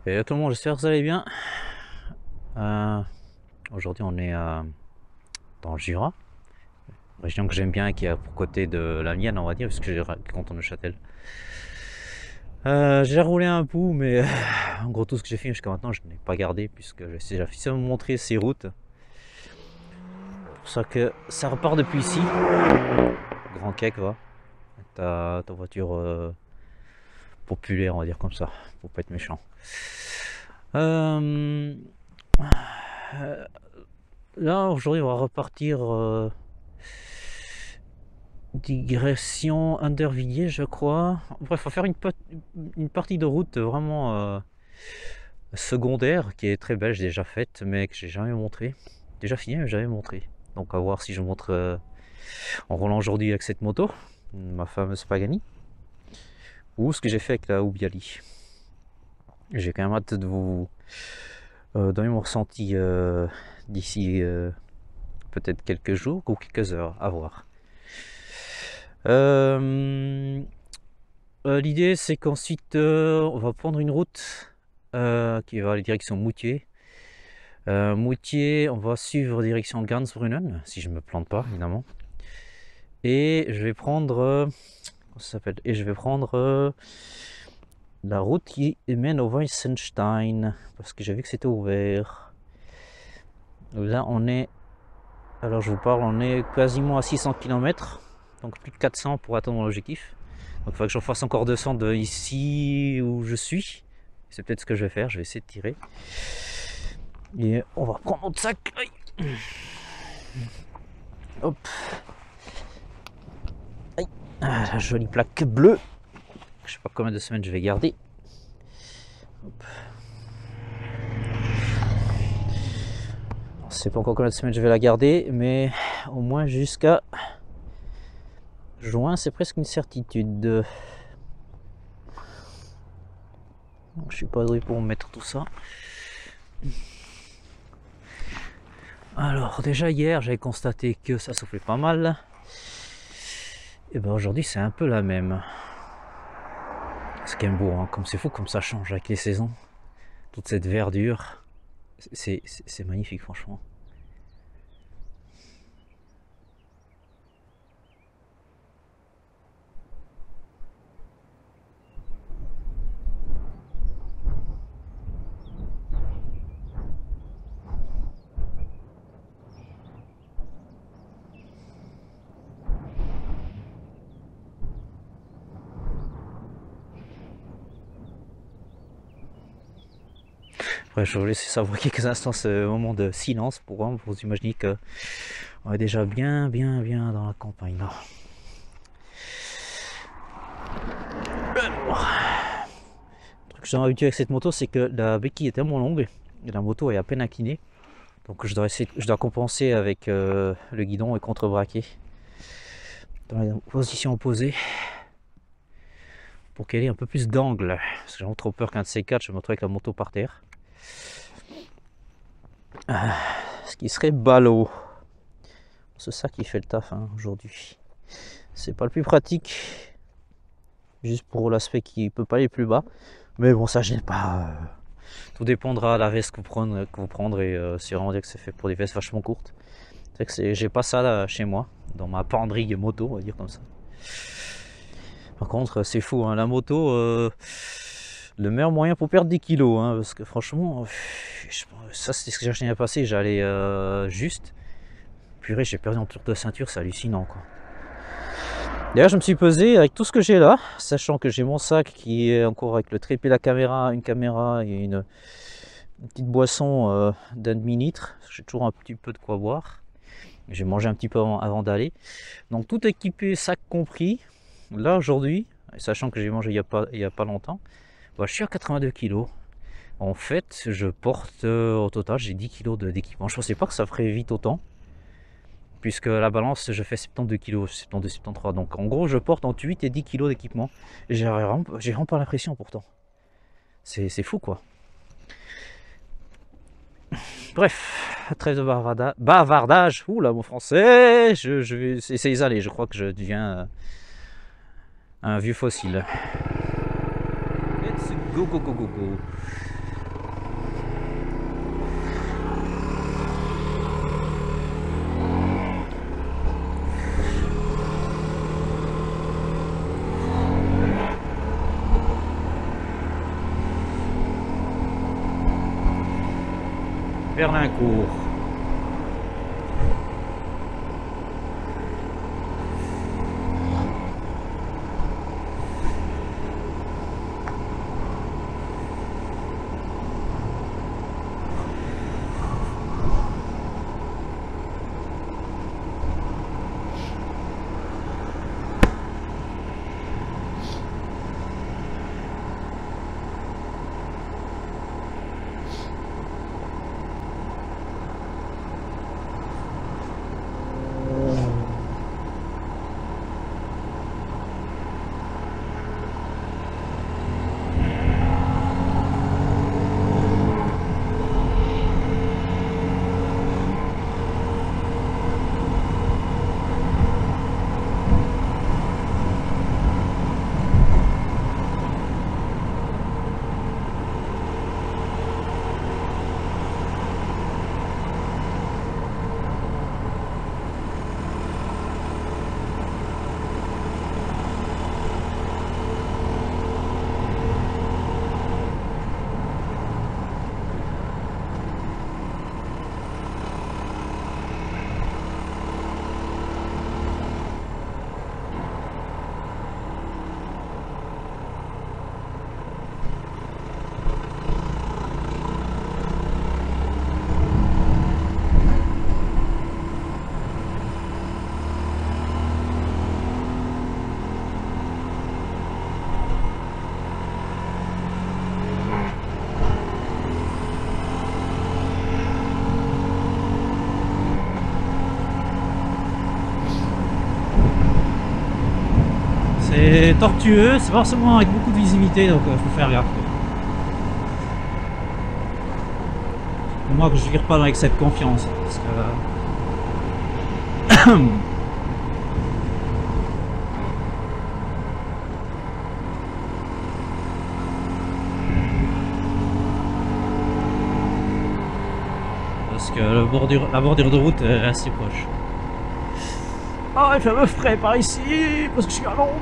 Et tout le monde, j'espère que vous allez bien. Aujourd'hui, on est dans le Jura, région que j'aime bien et qui est à côté de la mienne, on va dire, puisque j'ai canton de Châtel. J'ai roulé un bout, mais en gros, tout ce que j'ai fait jusqu'à maintenant, je n'ai pas gardé, puisque j'ai déjà fait me montrer ces routes. C'est pour ça que ça repart depuis ici. Grand Cake, va. Ta voiture populaire, on va dire comme ça, pour pas être méchant. Là, aujourd'hui, on va repartir digression Undervilliers, je crois. Bref, on va faire une partie de route vraiment secondaire, qui est très belle, j'ai déjà faite, mais que j'ai jamais montré. Déjà fini, mais jamais montré. Donc, à voir si je montre en roulant aujourd'hui avec cette moto, ma fameuse Pagani, ou ce que j'ai fait avec la Oubiali. J'ai quand même hâte de vous donner mon ressenti d'ici peut-être quelques jours ou quelques heures, à voir. L'idée c'est qu'ensuite on va prendre une route qui va aller direction Moutier. Moutier, on va suivre direction Gansbrunnen, si je me plante pas évidemment. Et je vais prendre comment ça s'appelle? Et je vais prendre la route qui mène au Weissenstein, parce que j'ai vu que c'était ouvert. Là on est, alors je vous parle, on est quasiment à 600 km, donc plus de 400 pour atteindre mon objectif. Donc il faudrait que j'en fasse encore 200 de ici où je suis. C'est peut-être ce que je vais faire, je vais essayer de tirer. Et on va prendre notre sac. Aïe. Hop. Aïe. Ah, la jolie plaque bleue. Je sais pas combien de semaines je vais garder. Hop. Je sais pas encore combien de semaines je vais la garder, mais au moins jusqu'à juin, c'est presque une certitude. Je suis pas doué pour mettre tout ça. Alors déjà hier j'avais constaté que ça soufflait pas mal. Et ben aujourd'hui c'est un peu la même. C'est quand même beau, hein, comme c'est fou comme ça change avec les saisons. Toute cette verdure. C'est magnifique franchement. Après, je vais vous laisser savourer quelques instants ce moment de silence pour vous imaginer que on est déjà bien dans la campagne là. Alors, le truc que j'ai habitué avec cette moto, c'est que la béquille est tellement longue et la moto est à peine inclinée. Donc je dois compenser avec le guidon et contrebraquer dans la position opposée pour qu'elle ait un peu plus d'angle. Parce que j'ai trop peur qu'un de ces quatre, je me retrouve avec la moto par terre. Ce qui serait ballot. C'est ça qui fait le taf hein, aujourd'hui. C'est pas le plus pratique. Juste pour l'aspect qui peut pas aller plus bas. Mais bon, ça gêne pas. Tout dépendra de la veste que vous prendrez. C'est vraiment dire que c'est fait pour des vestes vachement courtes. C'est que j'ai pas ça là, chez moi, dans ma pendrigue moto, on va dire comme ça. Par contre, c'est fou, hein, la moto, le meilleur moyen pour perdre des kilos, hein, parce que franchement, ça c'est ce que j'ai acheté l'année passée, j'allais juste. Purée, j'ai perdu en tour de ceinture, c'est hallucinant quoi. D'ailleurs, je me suis pesé avec tout ce que j'ai là, sachant que j'ai mon sac qui est encore avec le trépied, la caméra, une caméra et une petite boisson d'un demi-litre. J'ai toujours un petit peu de quoi boire. J'ai mangé un petit peu avant d'aller. Donc tout équipé, sac compris. Là aujourd'hui, sachant que j'ai mangé il y a pas longtemps, bah, je suis à 82 kg. En fait, je porte au total, j'ai 10 kg d'équipement. Je pensais pas que ça ferait vite autant. Puisque la balance, je fais 72 kg, 72, 73. Donc en gros, je porte entre 8 et 10 kg d'équipement. J'ai vraiment pas l'impression pourtant. C'est fou quoi. Bref, trêve de bavardage. Ouh là, mon français, je vais essayer d'aller. Je crois que je deviens un vieux fossile. Let's go. Berlincourt. C'est tortueux, c'est forcément avec beaucoup de visibilité, donc il faut faire gaffe. Pour moi que je vire pas avec cette confiance, parce que parce que la bordure de route est assez proche. Ah, il fait me frais par ici, parce que je suis à l'ombre.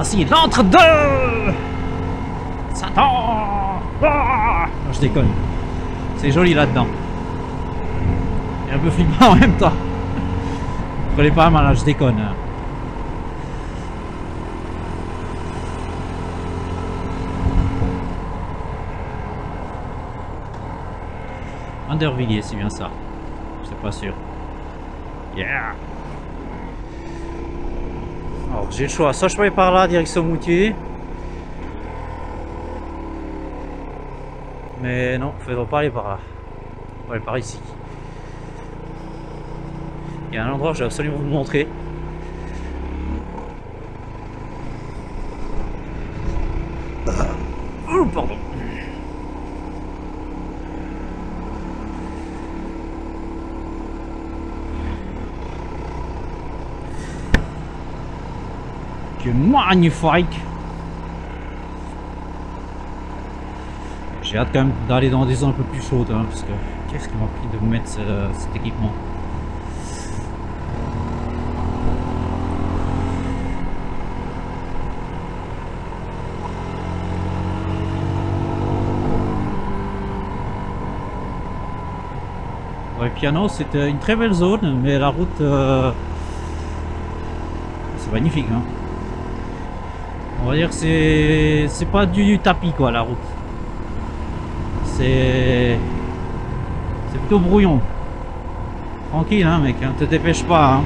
Ah si, l'entre-deux Satan ah non, je déconne. C'est joli là-dedans. Et un peu flippant en même temps. Vous prenez pas mal, là, je déconne. Andervilliers, c'est bien ça. Je suis pas sûr. Yeah. Alors j'ai le choix, soit je peux aller par là, direction Moutier. Mais non, il ne faudra pas aller par là. On va aller par ici. Il y a un endroit que je vais absolument vous montrer. Oh, pardon. Que magnifique. J'ai hâte quand même d'aller dans des zones un peu plus chaudes, hein, parce que qu'est-ce qui m'a pris de mettre cet équipement. Ouais, Piano, c'était une très belle zone, mais la route, c'est magnifique. Hein. On va dire que c'est pas du tapis quoi la route. C'est plutôt brouillon. Tranquille hein mec, hein, te dépêche pas. Hein.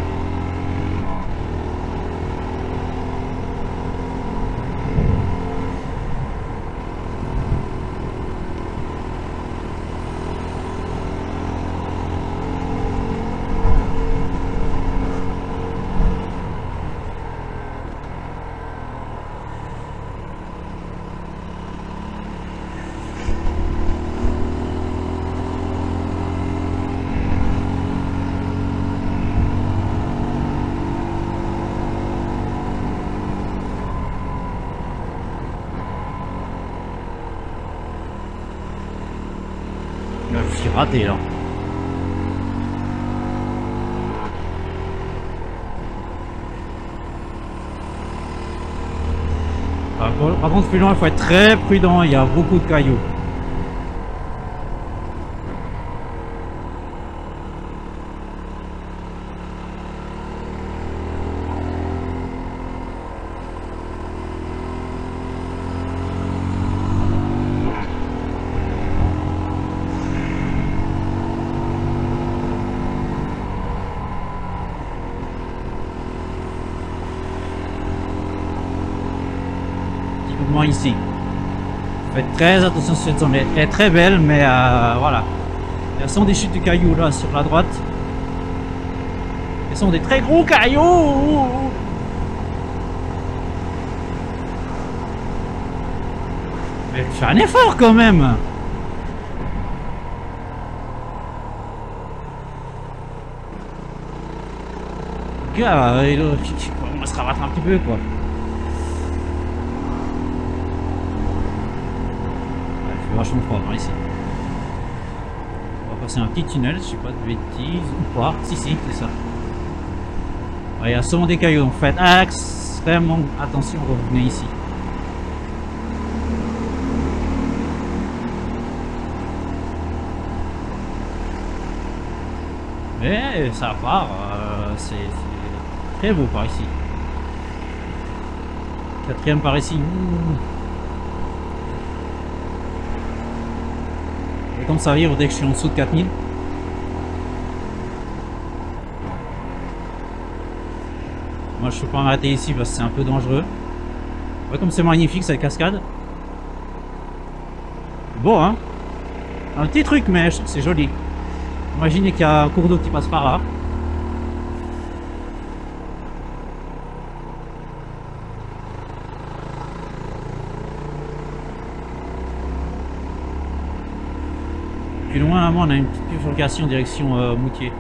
Là, je suis raté là. Par contre, plus loin, il faut être très prudent, il y a beaucoup de cailloux. Ici. Faites très attention sur cette zone, elle est très belle, mais voilà. Elles sont des chutes de cailloux là sur la droite. Elles sont des très gros cailloux. Mais fais un effort quand même. Gars, on va se rabattre un petit peu quoi. Vachement froid par ici. On va passer un petit tunnel, je sais pas de bêtises ou pas. Si, c'est ça. Il y a souvent des cailloux, donc faites extrêmement attention, revenez ici. Mais ça part, c'est très beau par ici. Quatrième par ici. Et comme ça arrive dès que je suis en dessous de 4000. Moi je ne peux pas m'arrêter ici parce que c'est un peu dangereux. Ouais, comme c'est magnifique cette cascade. Bon hein. Un petit truc mais c'est joli. Imaginez qu'il y a un cours d'eau qui passe par là. Plus loin, là, on a une petite bifurcation direction Moutier.